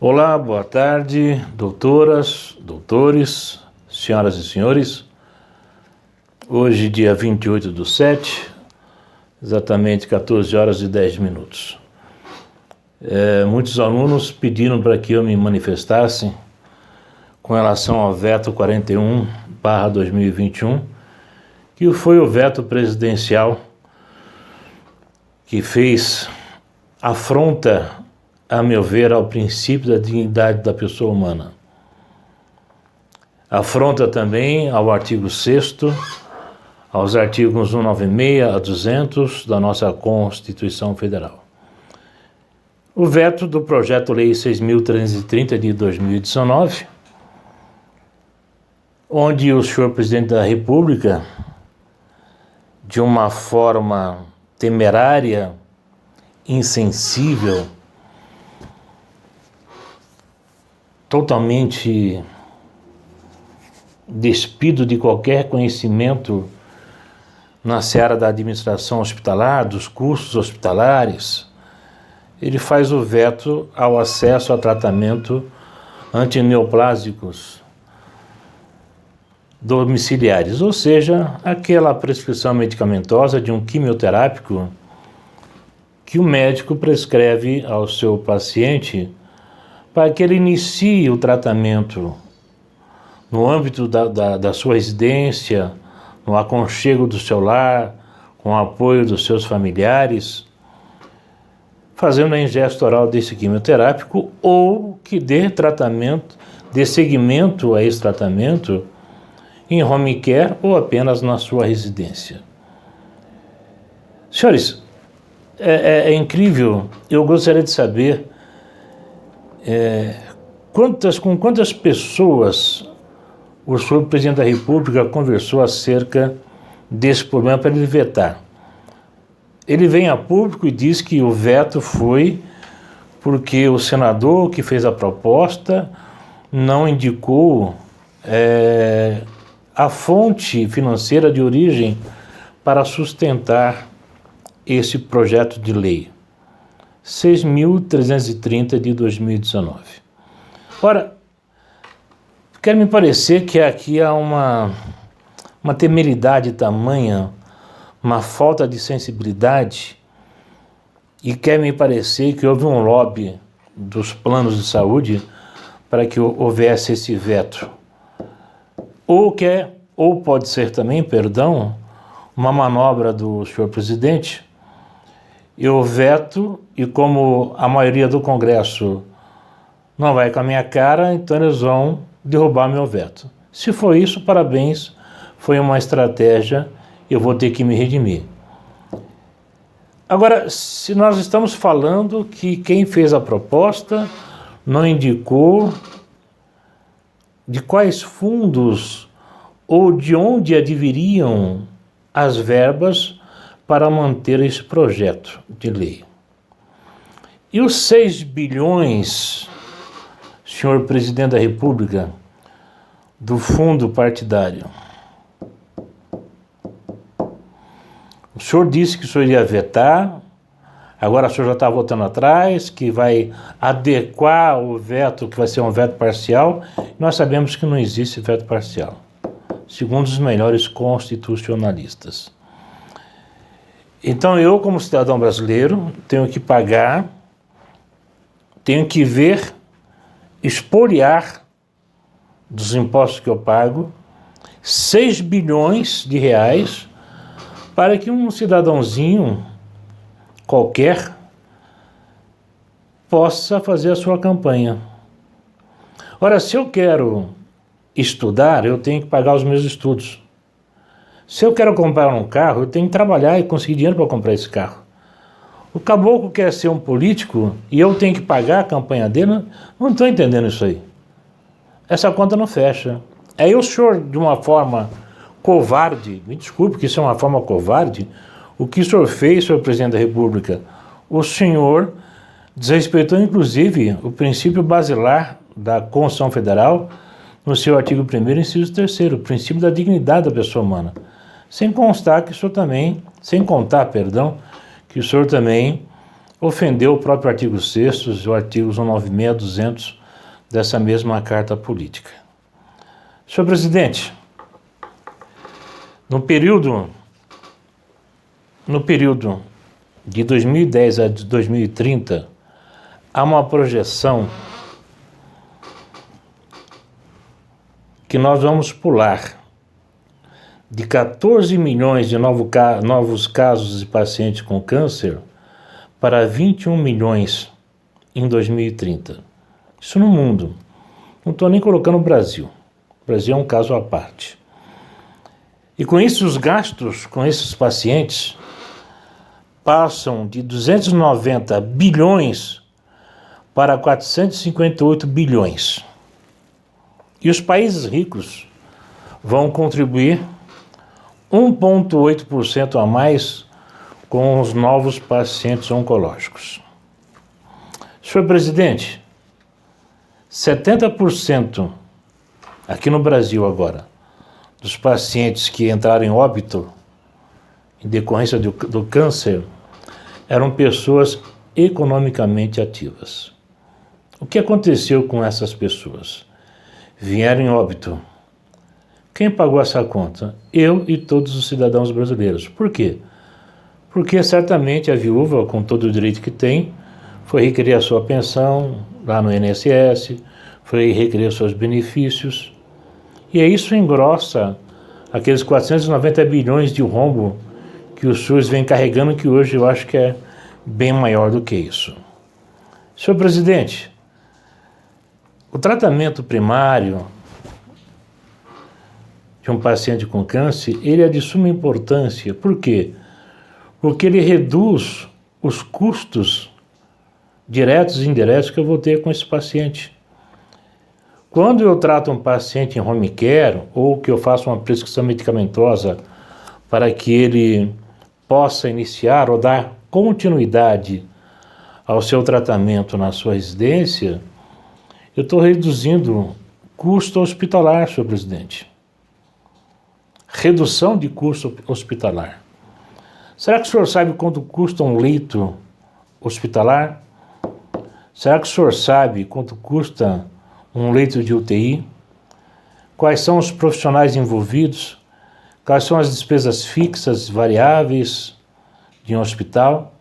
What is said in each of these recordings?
Olá, boa tarde, doutoras, doutores, senhoras e senhores. Hoje, dia 28/7, exatamente 14 horas e 10 minutos. Muitos alunos pediram para que eu me manifestasse com relação ao veto 41/2021, que foi o veto presidencial que fez afronta, a meu ver, ao princípio da dignidade da pessoa humana. Afronta também ao artigo 6º, aos artigos 196 a 200 da nossa Constituição Federal. O veto do Projeto-Lei 6.330 de 2019, onde o senhor Presidente da República, de uma forma temerária, insensível, totalmente despido de qualquer conhecimento na seara da administração hospitalar, dos custos hospitalares, ele faz o veto ao acesso a tratamento antineoplásicos domiciliares, ou seja, aquela prescrição medicamentosa de um quimioterápico que o médico prescreve ao seu paciente para que ele inicie o tratamento no âmbito da sua residência, no aconchego do seu lar, com o apoio dos seus familiares, fazendo a ingesta oral desse quimioterápico, ou que dê tratamento, dê seguimento a esse tratamento em home care ou apenas na sua residência. Senhores, é incrível, eu gostaria de saber com quantas pessoas o senhor Presidente da República conversou acerca desse problema para ele vetar. Ele vem a público e diz que o veto foi porque o senador que fez a proposta não indicou a fonte financeira de origem para sustentar esse projeto de lei 6.330 de 2019. Ora, quer me parecer que aqui há uma temeridade tamanha, uma falta de sensibilidade, e quer me parecer que houve um lobby dos planos de saúde para que houvesse esse veto. Ou pode ser também, uma manobra do senhor presidente. Eu veto, e como a maioria do Congresso não vai com a minha cara, então eles vão derrubar meu veto. Se for isso, parabéns, foi uma estratégia, eu vou ter que me redimir. Agora, se nós estamos falando que quem fez a proposta não indicou de quais fundos ou de onde adviriam as verbas para manter esse projeto de lei. E os 6 bilhões, senhor Presidente da República, do fundo partidário? O senhor disse que o senhor iria vetar, agora o senhor já está voltando atrás, que vai adequar o veto, que vai ser um veto parcial. Nós sabemos que não existe veto parcial, segundo os melhores constitucionalistas. Então eu, como cidadão brasileiro, tenho que pagar, tenho que ver, expoliar dos impostos que eu pago, 6 bilhões de reais para que um cidadãozinho qualquer possa fazer a sua campanha. Ora, se eu quero estudar, eu tenho que pagar os meus estudos. Se eu quero comprar um carro, eu tenho que trabalhar e conseguir dinheiro para comprar esse carro. O caboclo quer ser um político e eu tenho que pagar a campanha dele? Não estou entendendo isso aí. Essa conta não fecha. Aí o senhor, de uma forma covarde, me desculpe que isso é uma forma covarde, o que o senhor fez, senhor Presidente da República? O senhor desrespeitou, inclusive, o princípio basilar da Constituição Federal, no seu artigo 1º, inciso 3º, o princípio da dignidade da pessoa humana. Sem contar que o senhor também ofendeu o próprio artigo 6º e o artigo 196, 200 dessa mesma carta política. Senhor presidente, no período de 2010 a 2030, há uma projeção que nós vamos pular de 14 milhões de novos casos de pacientes com câncer para 21 milhões em 2030. Isso no mundo. Não estou nem colocando o Brasil. O Brasil é um caso à parte. E com isso, os gastos com esses pacientes passam de 290 bilhões para 458 bilhões. E os países ricos vão contribuir 1,8% a mais com os novos pacientes oncológicos. Senhor presidente, 70% aqui no Brasil agora, dos pacientes que entraram em óbito em decorrência do câncer, eram pessoas economicamente ativas. O que aconteceu com essas pessoas? Vieram em óbito. Quem pagou essa conta? Eu e todos os cidadãos brasileiros. Por quê? Porque certamente a viúva, com todo o direito que tem, foi requerer a sua pensão lá no INSS, foi requerer seus benefícios, e isso engrossa aqueles 490 bilhões de rombo que o SUS vem carregando, que hoje eu acho que é bem maior do que isso. Senhor presidente, o tratamento primário de um paciente com câncer, ele é de suma importância. Por quê? Porque ele reduz os custos diretos e indiretos que eu vou ter com esse paciente. Quando eu trato um paciente em home care, ou que eu faço uma prescrição medicamentosa para que ele possa iniciar ou dar continuidade ao seu tratamento na sua residência, eu estou reduzindo custo hospitalar, senhor presidente. Redução de custo hospitalar. Será que o senhor sabe quanto custa um leito hospitalar? Será que o senhor sabe quanto custa um leito de UTI? Quais são os profissionais envolvidos? Quais são as despesas fixas, variáveis de um hospital?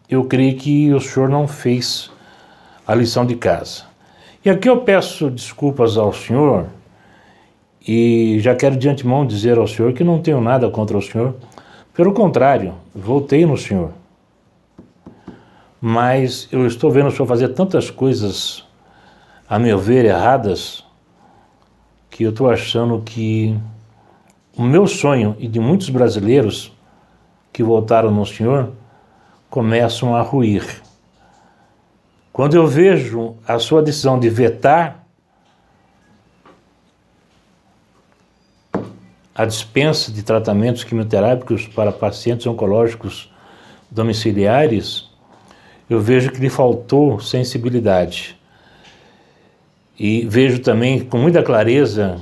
Eu creio que o senhor não fez a lição de casa. E aqui eu peço desculpas ao senhor e já quero de antemão dizer ao senhor que não tenho nada contra o senhor. Pelo contrário, voltei no senhor. Mas eu estou vendo o senhor fazer tantas coisas, a meu ver, erradas, que eu estou achando que o meu sonho e de muitos brasileiros que votaram no senhor começam a ruir. Quando eu vejo a sua decisão de vetar a dispensa de tratamentos quimioterápicos para pacientes oncológicos domiciliares, eu vejo que lhe faltou sensibilidade. E vejo também com muita clareza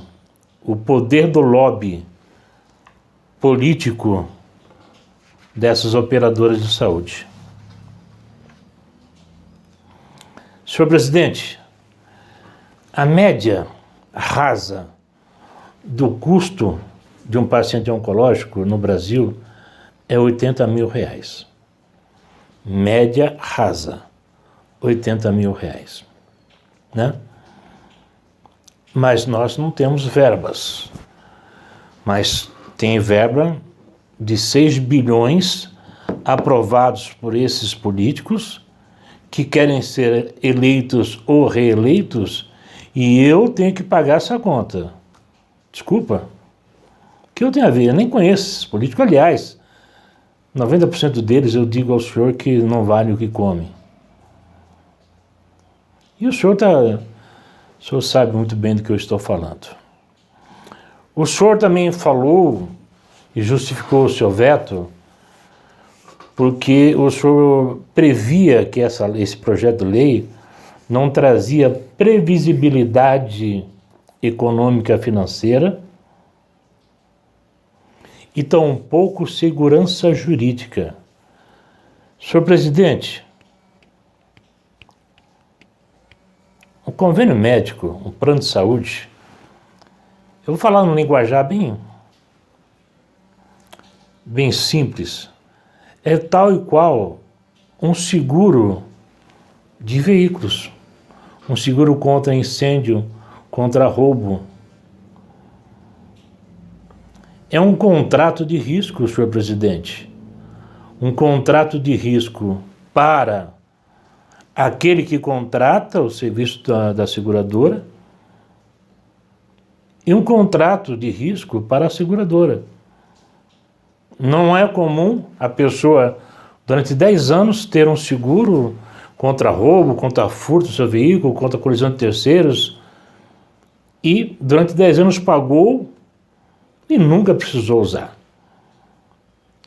o poder do lobby político dessas operadoras de saúde. Senhor presidente, a média rasa do custo de um paciente oncológico no Brasil é R$80 mil. Média rasa, R$80 mil, né? Mas nós não temos verbas, mas tem verba de 6 bilhões aprovados por esses políticos que querem ser eleitos ou reeleitos, e eu tenho que pagar essa conta. Desculpa, o que eu tenho a ver? Eu nem conheço esses políticos, aliás, 90% deles eu digo ao senhor que não vale o que come. E o senhor sabe muito bem do que eu estou falando. O senhor também falou e justificou o seu veto porque o senhor previa que esse projeto de lei não trazia previsibilidade econômica financeira e tampouco segurança jurídica. Senhor presidente, o convênio médico, o plano de saúde, eu vou falar num linguajar bem simples, é tal e qual um seguro de veículos, um seguro contra incêndio, contra roubo. É um contrato de risco, senhor presidente. Um contrato de risco para aquele que contrata o serviço da seguradora e um contrato de risco para a seguradora. Não é comum a pessoa, durante 10 anos, ter um seguro contra roubo, contra furto do seu veículo, contra colisão de terceiros, e durante 10 anos pagou e nunca precisou usar.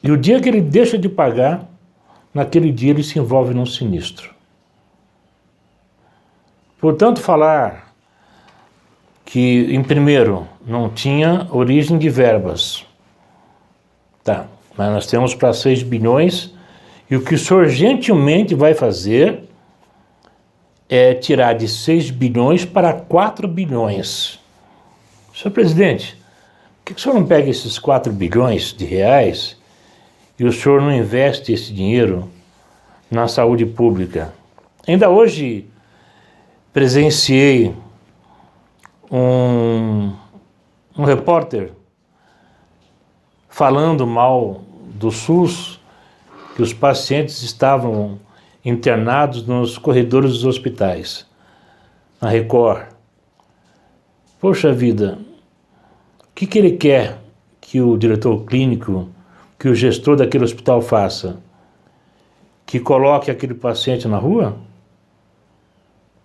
E o dia que ele deixa de pagar, naquele dia ele se envolve num sinistro. Portanto, falar que, em primeiro, não tinha origem de verbas. Tá, mas nós temos para 6 bilhões e o que o senhor gentilmente vai fazer é tirar de 6 bilhões para 4 bilhões. Senhor presidente, por que o senhor não pega esses 4 bilhões de reais e o senhor não investe esse dinheiro na saúde pública? Ainda hoje presenciei um repórter falando mal do SUS, que os pacientes estavam internados nos corredores dos hospitais, na Record. Poxa vida, o que ele quer que o diretor clínico, que o gestor daquele hospital faça? Que coloque aquele paciente na rua?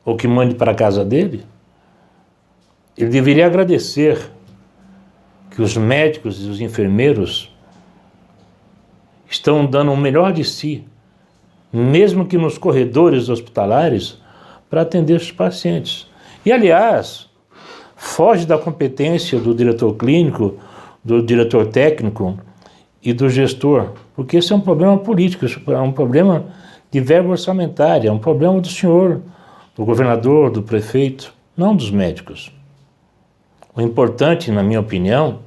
Ou que mande para a casa dele? Ele deveria agradecer que os médicos e os enfermeiros estão dando o melhor de si, mesmo que nos corredores hospitalares, para atender os pacientes. E, aliás, foge da competência do diretor clínico, do diretor técnico e do gestor, porque esse é um problema político, é um problema de verba orçamentária, é um problema do senhor, do governador, do prefeito, não dos médicos. O importante, na minha opinião,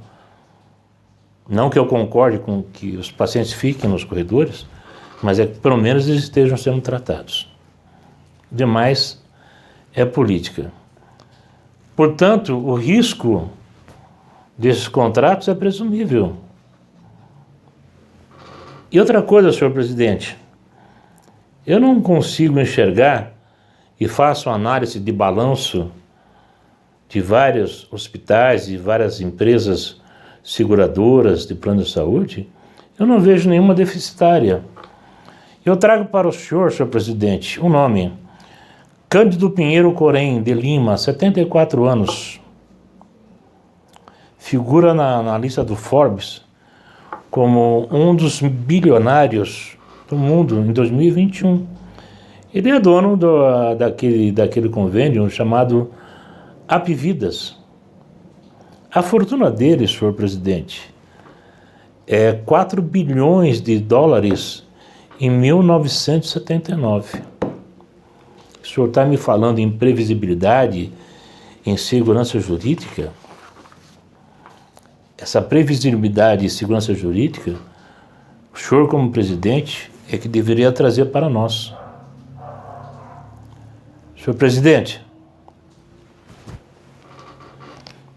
não que eu concorde com que os pacientes fiquem nos corredores, mas é que pelo menos eles estejam sendo tratados. O demais é política. Portanto, o risco desses contratos é presumível. E outra coisa, senhor presidente, eu não consigo enxergar e faço uma análise de balanço de vários hospitais e várias empresas seguradoras de plano de saúde, eu não vejo nenhuma deficitária. Eu trago para o senhor presidente, o nome: Cândido Pinheiro Corém, de Lima, 74 anos. Figura na lista do Forbes como um dos bilionários do mundo em 2021. Ele é dono daquele convênio chamado Apvidas. A fortuna dele, senhor presidente, é 4 bilhões de dólares em 1979. O senhor está me falando em previsibilidade, em segurança jurídica? Essa previsibilidade e segurança jurídica, o senhor, como presidente, é que deveria trazer para nós. Senhor presidente,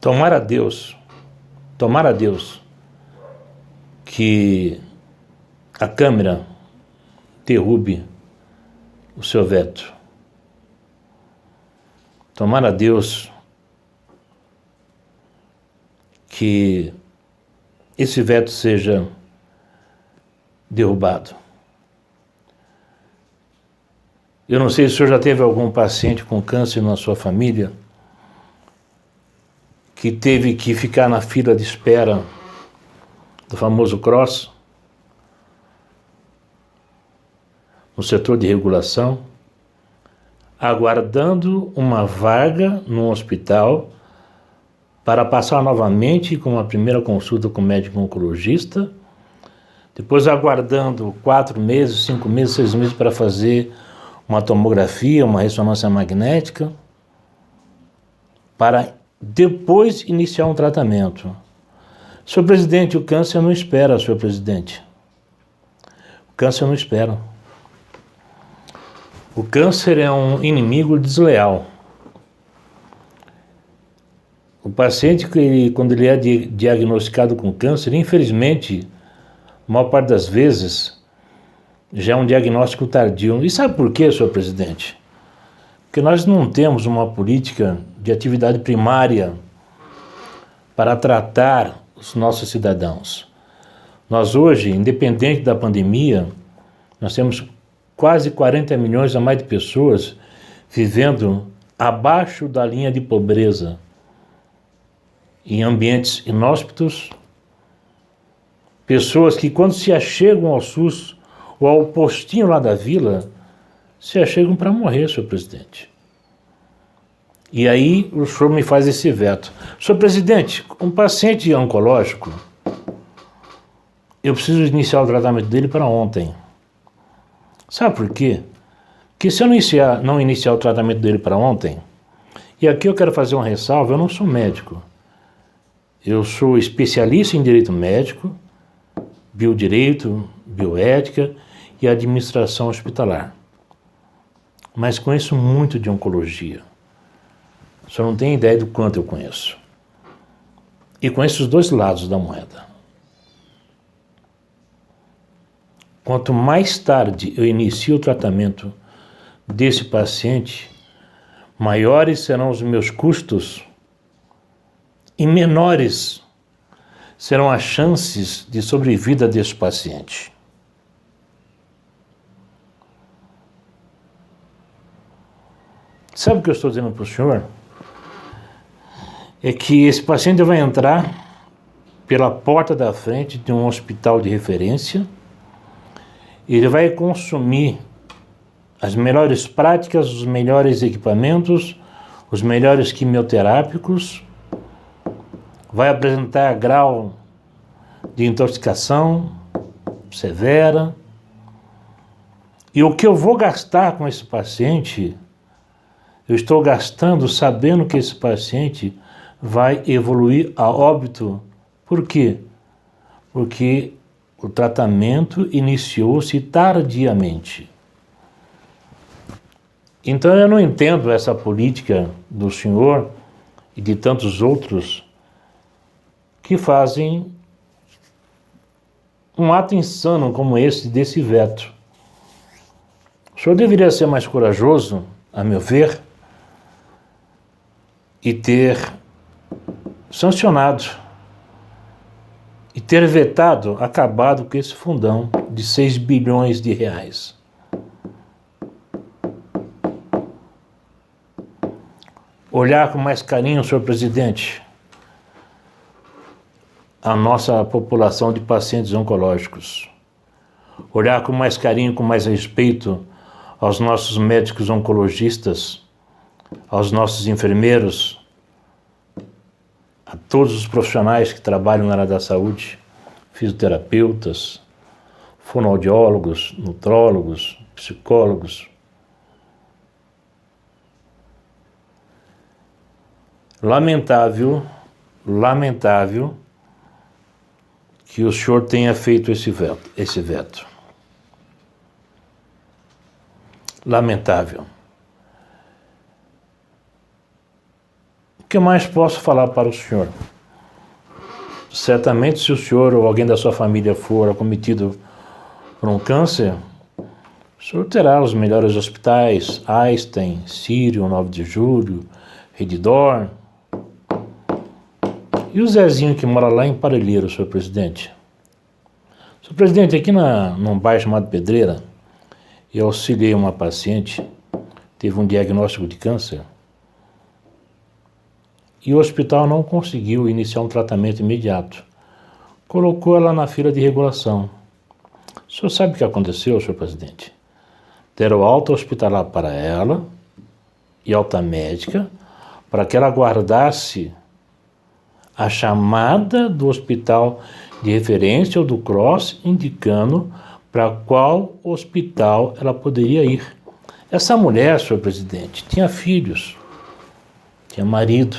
tomara a Deus que a Câmara derrube o seu veto. Tomara a Deus que esse veto seja derrubado. Eu não sei se o senhor já teve algum paciente com câncer na sua família que teve que ficar na fila de espera do famoso CROSS, no setor de regulação, aguardando uma vaga no hospital para passar novamente com uma primeira consulta com o médico oncologista, depois aguardando 4 meses, 5 meses, 6 meses para fazer uma tomografia, uma ressonância magnética, para depois iniciar um tratamento. Senhor presidente, o câncer não espera, senhor presidente. O câncer não espera. O câncer é um inimigo desleal. O paciente, quando ele é diagnosticado com câncer, infelizmente, a maior parte das vezes, já é um diagnóstico tardio. E sabe por quê, senhor presidente? Porque nós não temos uma política de atividade primária para tratar os nossos cidadãos. Nós hoje, independente da pandemia, nós temos quase 40 milhões a mais de pessoas vivendo abaixo da linha de pobreza, em ambientes inóspitos, pessoas que quando se achegam ao SUS ou ao postinho lá da vila, se achegam para morrer, senhor presidente. E aí o senhor me faz esse veto. Senhor presidente, um paciente oncológico, eu preciso iniciar o tratamento dele para ontem. Sabe por quê? Porque se eu não iniciar o tratamento dele para ontem, e aqui eu quero fazer uma ressalva, eu não sou médico. Eu sou especialista em direito médico, biodireito, bioética e administração hospitalar. Mas conheço muito de oncologia. Só não tenho ideia do quanto eu conheço. E conheço os dois lados da moeda. Quanto mais tarde eu inicio o tratamento desse paciente, maiores serão os meus custos e menores serão as chances de sobrevida desse paciente. Sabe o que eu estou dizendo para o senhor? É que esse paciente vai entrar pela porta da frente de um hospital de referência, ele vai consumir as melhores práticas, os melhores equipamentos, os melhores quimioterápicos, vai apresentar grau de intoxicação severa. E o que eu vou gastar com esse paciente, eu estou gastando sabendo que esse paciente vai evoluir a óbito. Por quê? Porque o tratamento iniciou-se tardiamente. Então eu não entendo essa política do senhor e de tantos outros que fazem um ato insano como esse desse veto. O senhor deveria ser mais corajoso, a meu ver, e ter sancionado e ter vetado, acabado com esse fundão de 6 bilhões de reais. Olhar com mais carinho, senhor presidente, a nossa população de pacientes oncológicos. Olhar com mais carinho, com mais respeito aos nossos médicos oncologistas, aos nossos enfermeiros, a todos os profissionais que trabalham na área da saúde, fisioterapeutas, fonoaudiólogos, nutrólogos, psicólogos. Lamentável que o senhor tenha feito esse veto. Lamentável. O que mais posso falar para o senhor? Certamente, se o senhor ou alguém da sua família for acometido por um câncer, o senhor terá os melhores hospitais, Einstein, Sírio, 9 de Julho, Redidor. E o Zezinho que mora lá em Parelheiro, senhor presidente? Senhor presidente, aqui num bairro chamado Pedreira, eu auxiliei uma paciente, teve um diagnóstico de câncer, e o hospital não conseguiu iniciar um tratamento imediato. Colocou ela na fila de regulação. O senhor sabe o que aconteceu, senhor presidente? Deram alta hospitalar para ela e alta médica para que ela aguardasse a chamada do hospital de referência ou do CROSS, indicando para qual hospital ela poderia ir. Essa mulher, senhor presidente, tinha filhos, tinha marido,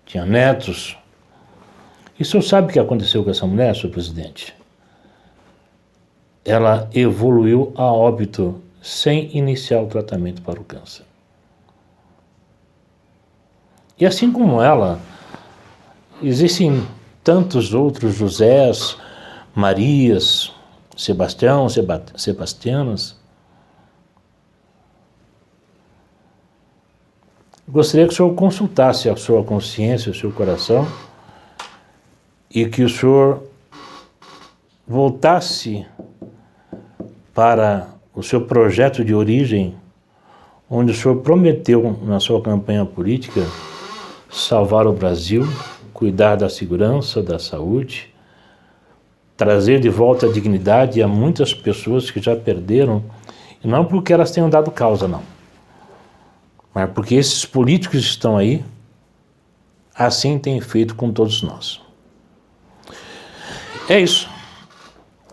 tinha netos. E o senhor sabe o que aconteceu com essa mulher, senhor presidente? Ela evoluiu a óbito sem iniciar o tratamento para o câncer. E assim como ela, existem tantos outros Josés, Marias, Sebastianas. Gostaria que o senhor consultasse a sua consciência, o seu coração, e que o senhor voltasse para o seu projeto de origem, onde o senhor prometeu na sua campanha política salvar o Brasil, cuidar da segurança, da saúde, trazer de volta a dignidade a muitas pessoas que já perderam, e não porque elas tenham dado causa, não, mas porque esses políticos que estão aí, assim têm feito com todos nós. É isso.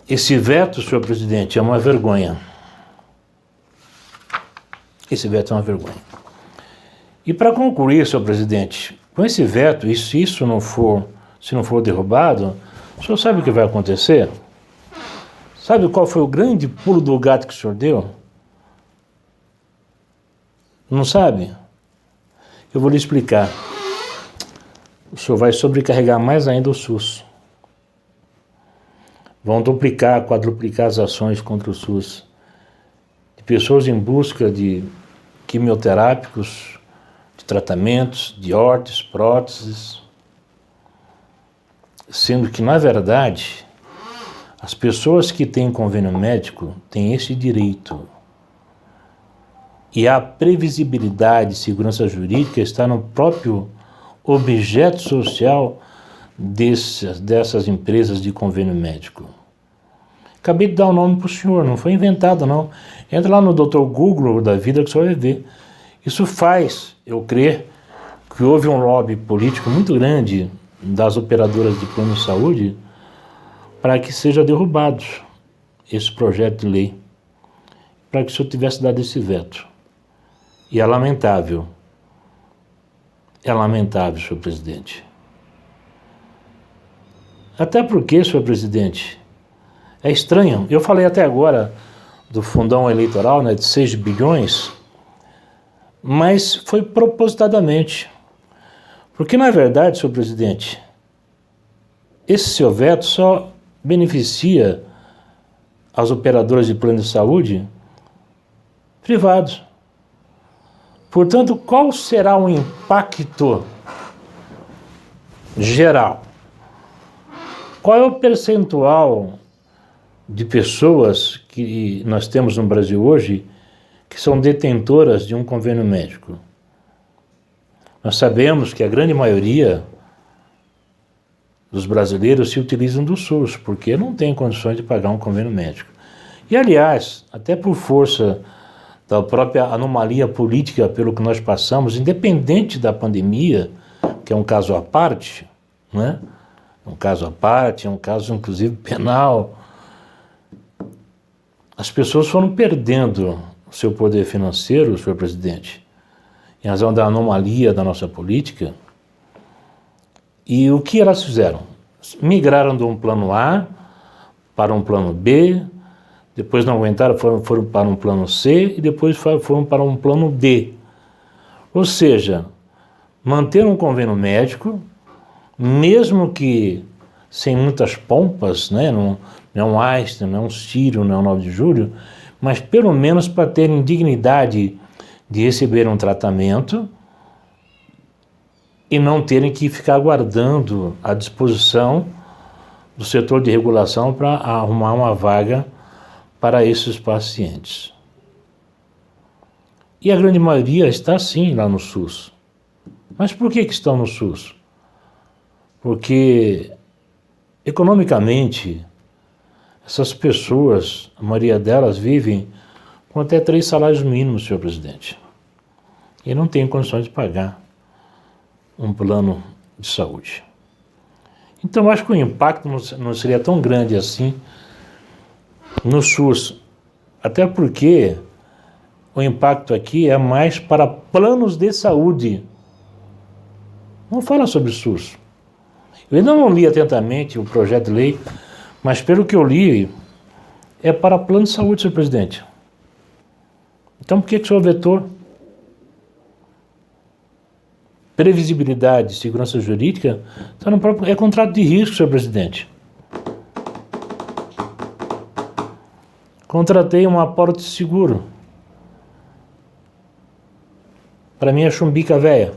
Esse veto, senhor presidente, é uma vergonha. Esse veto é uma vergonha. E para concluir, senhor presidente, com esse veto, e se não for derrubado, o senhor sabe o que vai acontecer? Sabe qual foi o grande pulo do gato que o senhor deu? Não sabe? Eu vou lhe explicar. O senhor vai sobrecarregar mais ainda o SUS. Vão duplicar, quadruplicar as ações contra o SUS. De pessoas em busca de quimioterápicos, de tratamentos, de órteses, próteses. Sendo que, na verdade, as pessoas que têm convênio médico têm esse direito. E a previsibilidade e segurança jurídica está no próprio objeto social dessas empresas de convênio médico. Acabei de dar o nome para o senhor, não foi inventado não. Entra lá no Dr. Google da vida que o senhor vai ver. Isso faz eu crer que houve um lobby político muito grande das operadoras de plano de saúde para que seja derrubado esse projeto de lei, para que o senhor tivesse dado esse veto. E é lamentável, senhor presidente. Até porque, senhor presidente, é estranho. Eu falei até agora do fundão eleitoral, né, de 6 bilhões, mas foi propositadamente. Porque, na verdade, senhor presidente, esse seu veto só beneficia as operadoras de plano de saúde privados. Portanto, qual será o impacto geral? Qual é o percentual de pessoas que nós temos no Brasil hoje que são detentoras de um convênio médico? Nós sabemos que a grande maioria dos brasileiros se utilizam do SUS, porque não tem condições de pagar um convênio médico. E, aliás, até por força da própria anomalia política pelo que nós passamos, independente da pandemia, que é um caso à parte, né? Um caso à parte, é um caso inclusive penal, as pessoas foram perdendo o seu poder financeiro, senhor presidente, em razão da anomalia da nossa política. E o que elas fizeram? Migraram de um plano A para um plano B, depois não aguentaram, foram para um plano C e depois foram para um plano D. Ou seja, manteram um convênio médico, mesmo que sem muitas pompas, né? Não é um Einstein, não é um Sírio, não é um 9 de julho, mas pelo menos para terem dignidade de receber um tratamento e não terem que ficar aguardando a disposição do setor de regulação para arrumar uma vaga para esses pacientes. E a grande maioria está sim lá no SUS. Mas por que estão no SUS? Porque economicamente essas pessoas, a maioria delas vivem com até 3 salários mínimos, senhor presidente. E não tem condições de pagar um plano de saúde. Então eu acho que o impacto não seria tão grande assim no SUS, até porque o impacto aqui é mais para planos de saúde. Não fala sobre SUS. Eu ainda não li atentamente o projeto de lei, mas pelo que eu li, é para plano de saúde, senhor presidente. Então por que o senhor vetou? Previsibilidade, segurança jurídica, está no próprio, é contrato de risco, senhor presidente. Contratei uma apólice de seguro. Para mim é chumbica velha.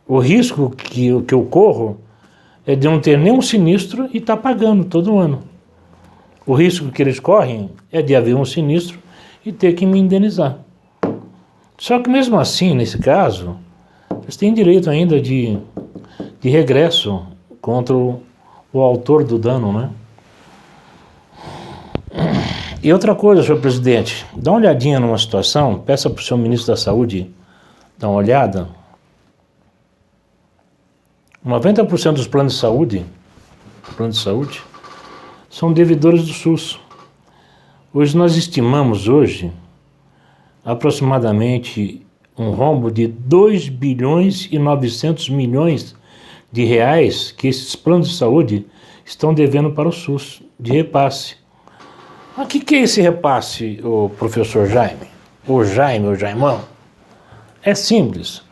O risco que eu corro é de não ter nenhum sinistro e estar pagando todo ano. O risco que eles correm é de haver um sinistro e ter que me indenizar. Só que mesmo assim, nesse caso, eles têm direito ainda de regresso contra o autor do dano, né? E outra coisa, senhor presidente, dá uma olhadinha numa situação, peça para o senhor ministro da Saúde dar uma olhada. 90% dos planos de saúde são devedores do SUS. Hoje nós estimamos aproximadamente um rombo de 2 bilhões e 900 milhões de reais que esses planos de saúde estão devendo para o SUS, de repasse. Mas o que é esse repasse, o professor Jaime? O Jaimão? É simples.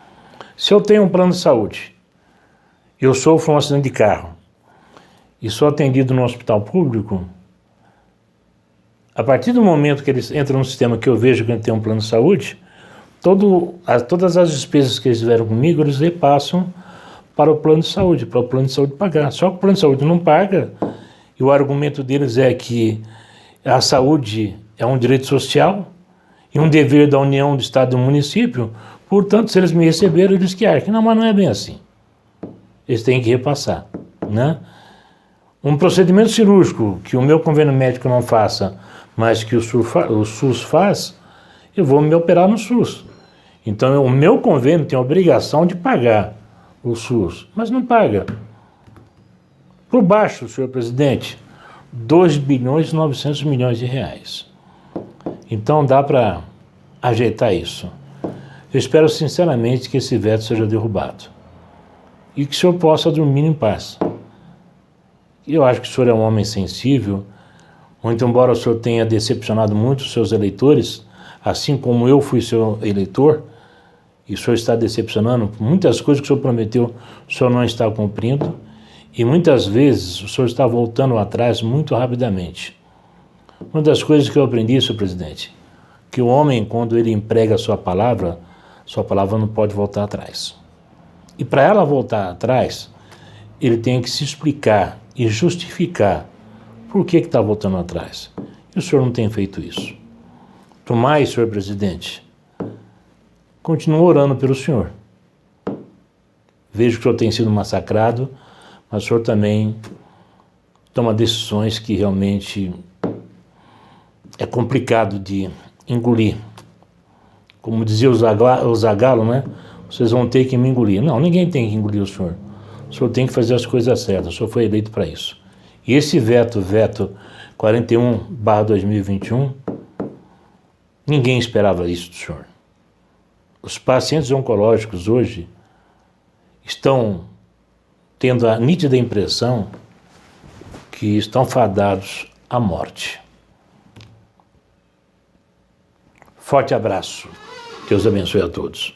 Se eu tenho um plano de saúde, eu sofro um acidente de carro e sou atendido no hospital público, a partir do momento que eles entram no sistema que eu vejo que ele tem um plano de saúde, todas as despesas que eles tiveram comigo, eles repassam para o plano de saúde, para o plano de saúde pagar. Só que o plano de saúde não paga, e o argumento deles é que a saúde é um direito social e um dever da União, do Estado e do município, portanto, se eles me receberam, eles que arquem. Não, mas não é bem assim. Eles têm que repassar, né? Um procedimento cirúrgico que o meu convênio médico não faça, mas que o SUS faz, eu vou me operar no SUS. Então, o meu convênio tem a obrigação de pagar o SUS, mas não paga. Por baixo, senhor presidente, 2 bilhões e 900 milhões de reais. Então, dá para ajeitar isso. Eu espero sinceramente que esse veto seja derrubado e que o senhor possa dormir em paz. Eu acho que o senhor é um homem sensível, muito embora o senhor tenha decepcionado muito os seus eleitores, assim como eu fui seu eleitor, e o senhor está decepcionando, muitas coisas que o senhor prometeu, o senhor não está cumprindo, e muitas vezes o senhor está voltando atrás muito rapidamente. Uma das coisas que eu aprendi, senhor presidente, que o homem, quando ele emprega a sua palavra não pode voltar atrás. E para ela voltar atrás, ele tem que se explicar e justificar por que está voltando atrás. E o senhor não tem feito isso. Tomás, senhor presidente, continuo orando pelo senhor. Vejo que o senhor tem sido massacrado, mas o senhor também toma decisões que realmente é complicado de engolir. Como dizia o Zagallo, né? Vocês vão ter que me engolir. Não, ninguém tem que engolir o senhor. O senhor tem que fazer as coisas certas. O senhor foi eleito para isso. E esse veto 41/2021, ninguém esperava isso do senhor. Os pacientes oncológicos hoje estão tendo a nítida impressão que estão fadados à morte. Forte abraço. Deus abençoe a todos.